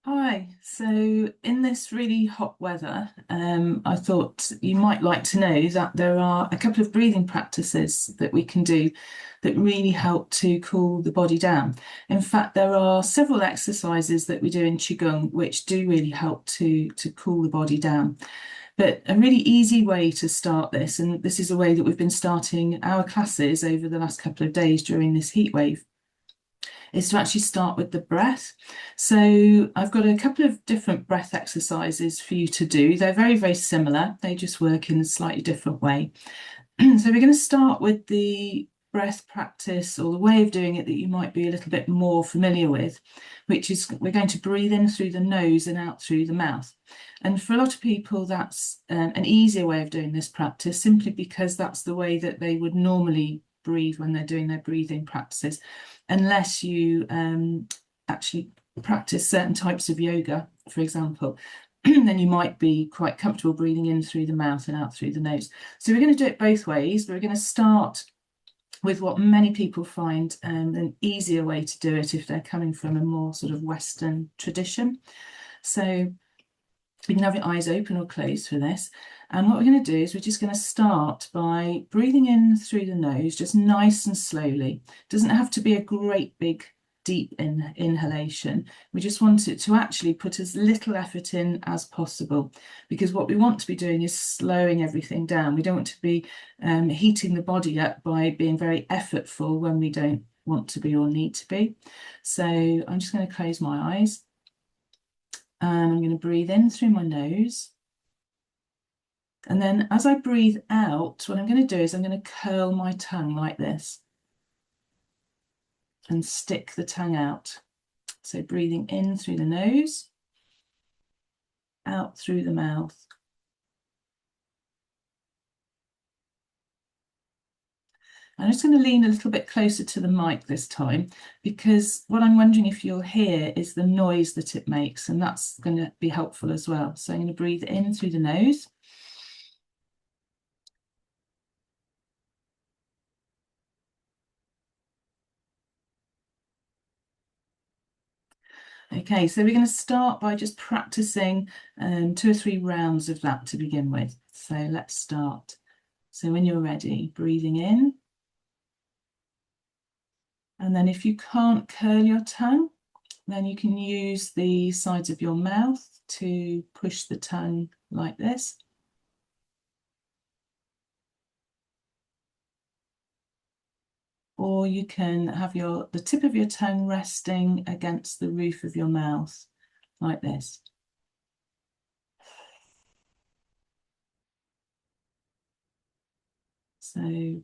Hi, so in this really hot weather, I thought you might like to know that there are a couple of breathing practices that we can do that really help to cool the body down. In fact, there are several exercises that we do in Qigong which do really help to cool the body down. But a really easy way to start this, and this is a way that we've been starting our classes over the last couple of days during this heat wave, is to actually start with the breath. So I've got a couple of different breath exercises for you to do. They're very, very similar. They just work in a slightly different way. So we're going to start with the breath practice, or the way of doing it that you might be a little bit more familiar with, which is we're going to breathe in through the nose and out through the mouth. And for a lot of people, that's an easier way of doing this practice, simply because that's the way that they would normally breathe when they're doing their breathing practices, unless you actually practice certain types of yoga, for example. Then you might be quite comfortable breathing in through the mouth and out through the nose. So we're going to do it both ways. We're going to start with what many people find an easier way to do it if they're coming from a more sort of Western tradition. So you can have your eyes open or closed for this. And what we're going to do is we're just going to start by breathing in through the nose, just nice and slowly. It doesn't have to be a great big deep inhalation. We just want it to actually put as little effort in as possible, because what we want to be doing is slowing everything down. We don't want to be heating the body up by being very effortful when we don't want to be or need to be. So I'm just going to close my eyes and I'm going to breathe in through my nose. And then as I breathe out, what I'm going to do is I'm going to curl my tongue like this and stick the tongue out. So breathing in through the nose, out through the mouth. I'm just going to lean a little bit closer to the mic this time, because what I'm wondering if you'll hear is the noise that it makes, and that's going to be helpful as well. So I'm going to breathe in through the nose. Okay, so we're going to start by just practicing 2 or 3 rounds of that to begin with. So let's start. So when you're ready, breathing in. And then if you can't curl your tongue, then you can use the sides of your mouth to push the tongue like this. Or you can have the tip of your tongue resting against the roof of your mouth like this. So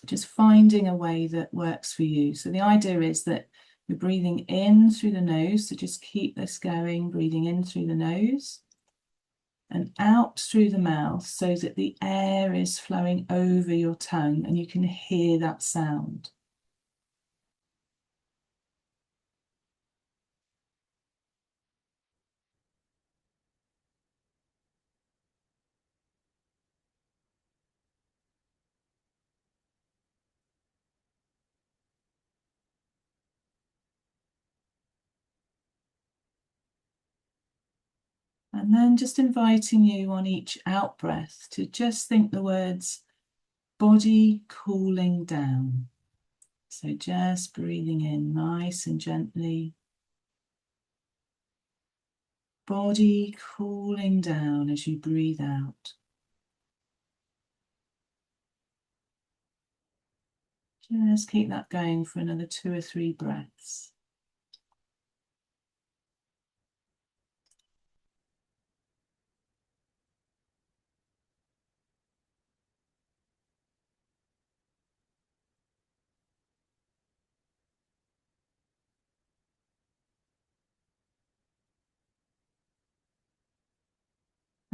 just finding a way that works for you. So the idea is that you're breathing in through the nose, so just keep this going, breathing in through the nose and out through the mouth, so that the air is flowing over your tongue and you can hear that sound. And then just inviting you on each out breath to just think the words body cooling down. So just breathing in nice and gently. Body cooling down as you breathe out. Just keep that going for another 2 or 3 breaths.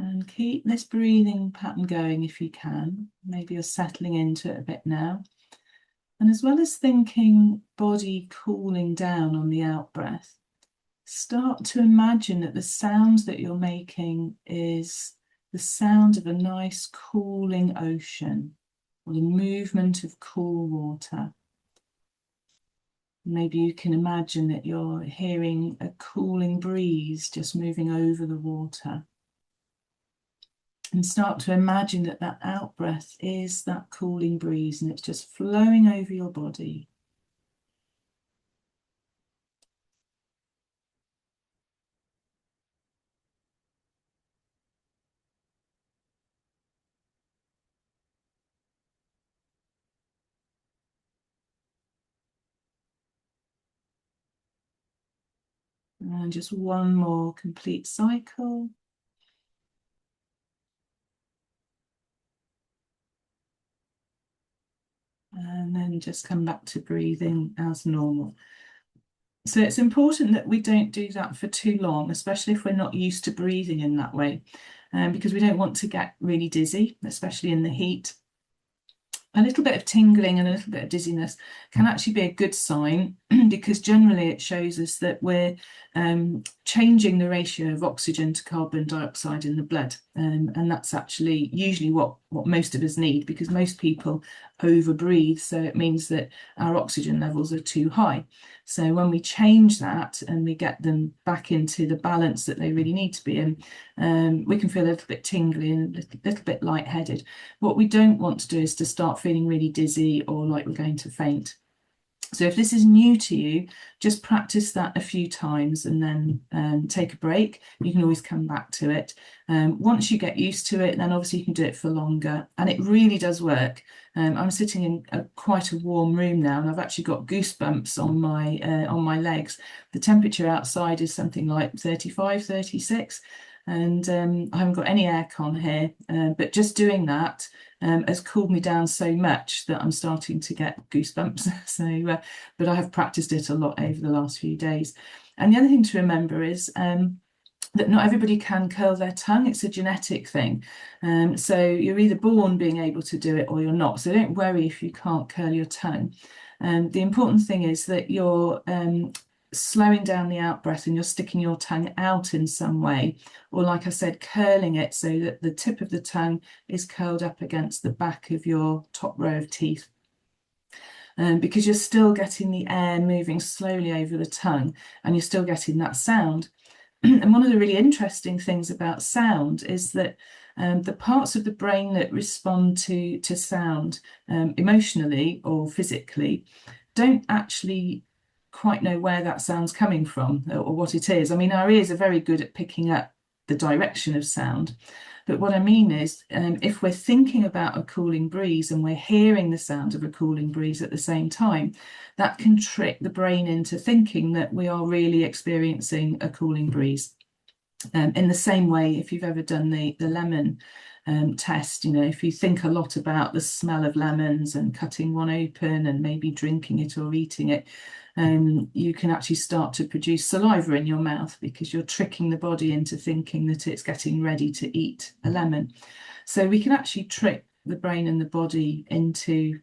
And keep this breathing pattern going if you can. Maybe you're settling into it a bit now. And as well as thinking body cooling down on the out breath, start to imagine that the sounds that you're making is the sound of a nice cooling ocean, or the movement of cool water. Maybe you can imagine that you're hearing a cooling breeze just moving over the water. And start to imagine that that out breath is that cooling breeze and it's just flowing over your body. And just one more complete cycle. And then just come back to breathing as normal. So it's important that we don't do that for too long, especially if we're not used to breathing in that way, because we don't want to get really dizzy, especially in the heat. A little bit of tingling and a little bit of dizziness can actually be a good sign because generally it shows us that we're changing the ratio of oxygen to carbon dioxide in the blood. And that's actually usually what most of us need, because most people overbreathe. So it means that our oxygen levels are too high. So when we change that and we get them back into the balance that they really need to be in, we can feel a little bit tingly and a little bit lightheaded. What we don't want to do is to start feeling really dizzy or like we're going to faint. So if this is new to you, just practice that a few times and then take a break. You can always come back to it. Once you get used to it, then obviously you can do it for longer. And it really does work. I'm sitting in quite a warm room now, and I've actually got goosebumps on my legs. The temperature outside is something like 35, 36. And I haven't got any aircon here, but just doing that has cooled me down so much that I'm starting to get goosebumps. So, but I have practiced it a lot over the last few days. And the other thing to remember is that not everybody can curl their tongue. It's a genetic thing. So you're either born being able to do it or you're not. So don't worry if you can't curl your tongue. The important thing is that you're slowing down the out breath and you're sticking your tongue out in some way, or like I said, curling it so that the tip of the tongue is curled up against the back of your top row of teeth. Because you're still getting the air moving slowly over the tongue and you're still getting that sound. And one of the really interesting things about sound is that the parts of the brain that respond to sound emotionally or physically don't actually quite know where that sound's coming from or what it is. I mean, our ears are very good at picking up the direction of sound. But what I mean is, if we're thinking about a cooling breeze and we're hearing the sound of a cooling breeze at the same time, that can trick the brain into thinking that we are really experiencing a cooling breeze. In the same way, if you've ever done the lemon test, you know, if you think a lot about the smell of lemons and cutting one open and maybe drinking it or eating it, you can actually start to produce saliva in your mouth because you're tricking the body into thinking that it's getting ready to eat a lemon. So we can actually trick the brain and the body into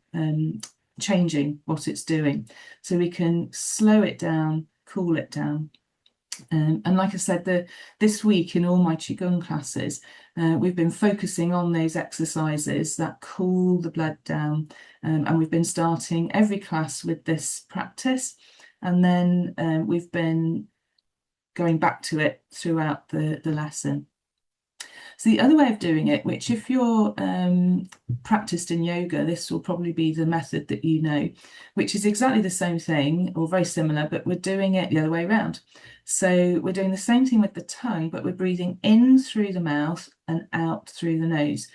changing what it's doing. So we can slow it down, cool it down. And like I said, this week in all my Qigong classes, we've been focusing on those exercises that cool the blood down. And we've been starting every class with this practice. And then we've been going back to it throughout the lesson. So the other way of doing it, which if you're practiced in yoga, this will probably be the method that you know, which is exactly the same thing or very similar, but we're doing it the other way around. So we're doing the same thing with the tongue, but we're breathing in through the mouth and out through the nose.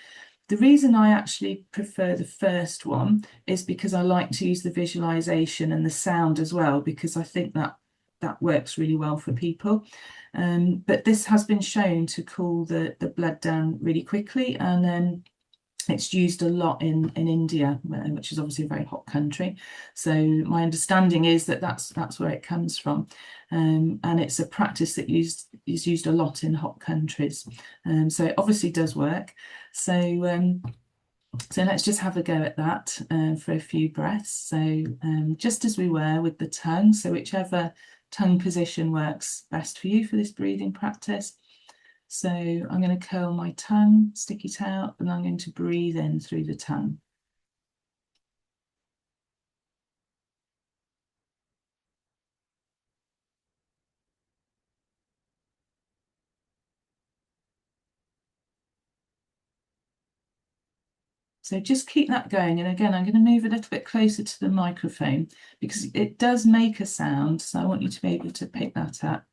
The reason I actually prefer the first one is because I like to use the visualization and the sound as well, because I think that works really well for people. But this has been shown to cool the blood down really quickly, and it's used a lot in India, which is obviously a very hot country. So my understanding is that that's where it comes from, and it's a practice that is used a lot in hot countries. So it obviously does work. So let's just have a go at that for a few breaths. So just as we were with the tongue, so whichever tongue position works best for you for this breathing practice. So I'm going to curl my tongue, stick it out, and I'm going to breathe in through the tongue. So just keep that going. And again, I'm going to move a little bit closer to the microphone because it does make a sound. So I want you to be able to pick that up.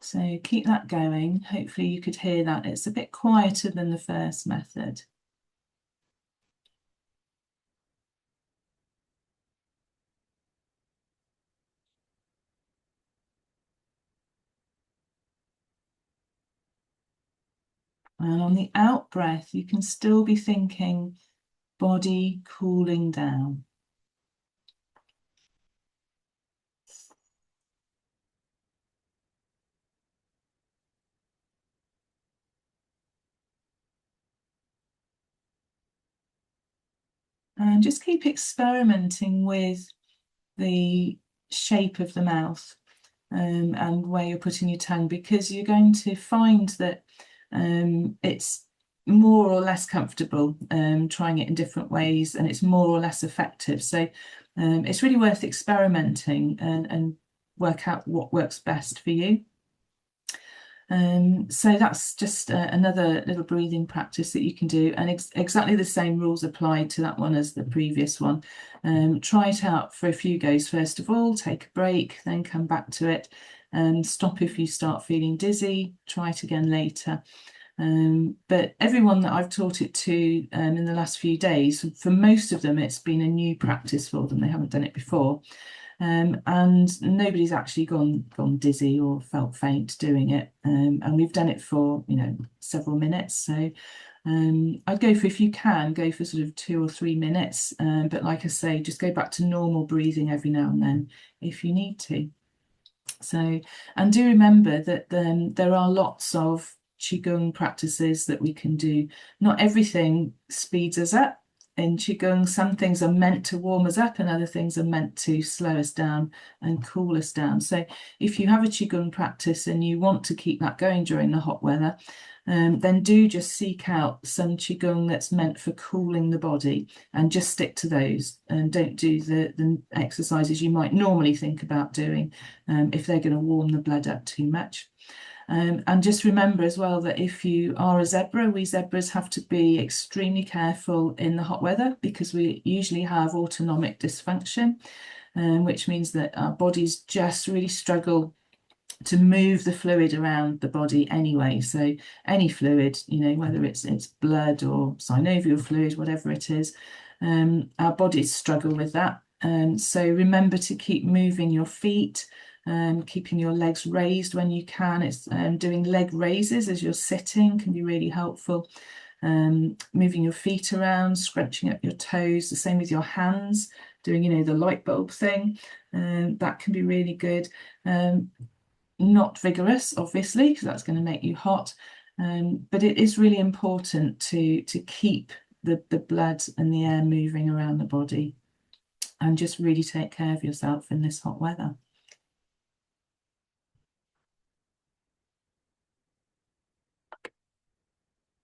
So keep that going. Hopefully you could hear that. It's a bit quieter than the first method. And on the out breath, you can still be thinking body cooling down. And just keep experimenting with the shape of the mouth and where you're putting your tongue, because you're going to find that it's more or less comfortable trying it in different ways, and it's more or less effective. So it's really worth experimenting and work out what works best for you. So that's just another little breathing practice that you can do, and exactly the same rules apply to that one as the previous one. Try it out for a few goes first of all, take a break, then come back to it, and stop if you start feeling dizzy. Try it again later. But everyone that I've taught it to in the last few days, for most of them, it's been a new practice for them. They haven't done it before. And nobody's actually gone dizzy or felt faint doing it. And we've done it for, several minutes. So I'd go for, if you can, go for sort of 2 or 3 minutes. But like I say, just go back to normal breathing every now and then if you need to. So, and do remember that there are lots of Qigong practices that we can do. Not everything speeds us up. In Qigong, some things are meant to warm us up and other things are meant to slow us down and cool us down. So if you have a Qigong practice and you want to keep that going during the hot weather, then do just seek out some Qigong that's meant for cooling the body and just stick to those, and don't do the exercises you might normally think about doing if they're going to warm the blood up too much. And just remember as well that if you are a zebra, we zebras have to be extremely careful in the hot weather because we usually have autonomic dysfunction, which means that our bodies just really struggle to move the fluid around the body anyway. So any fluid, whether it's blood or synovial fluid, whatever it is, our bodies struggle with that. So remember to keep moving your feet, keeping your legs raised when you can. It's doing leg raises as you're sitting can be really helpful. Moving your feet around, scrunching up your toes, the same with your hands, doing, the light bulb thing. That can be really good. Not vigorous, obviously, because that's going to make you hot. But it is really important to keep the blood and the air moving around the body and just really take care of yourself in this hot weather.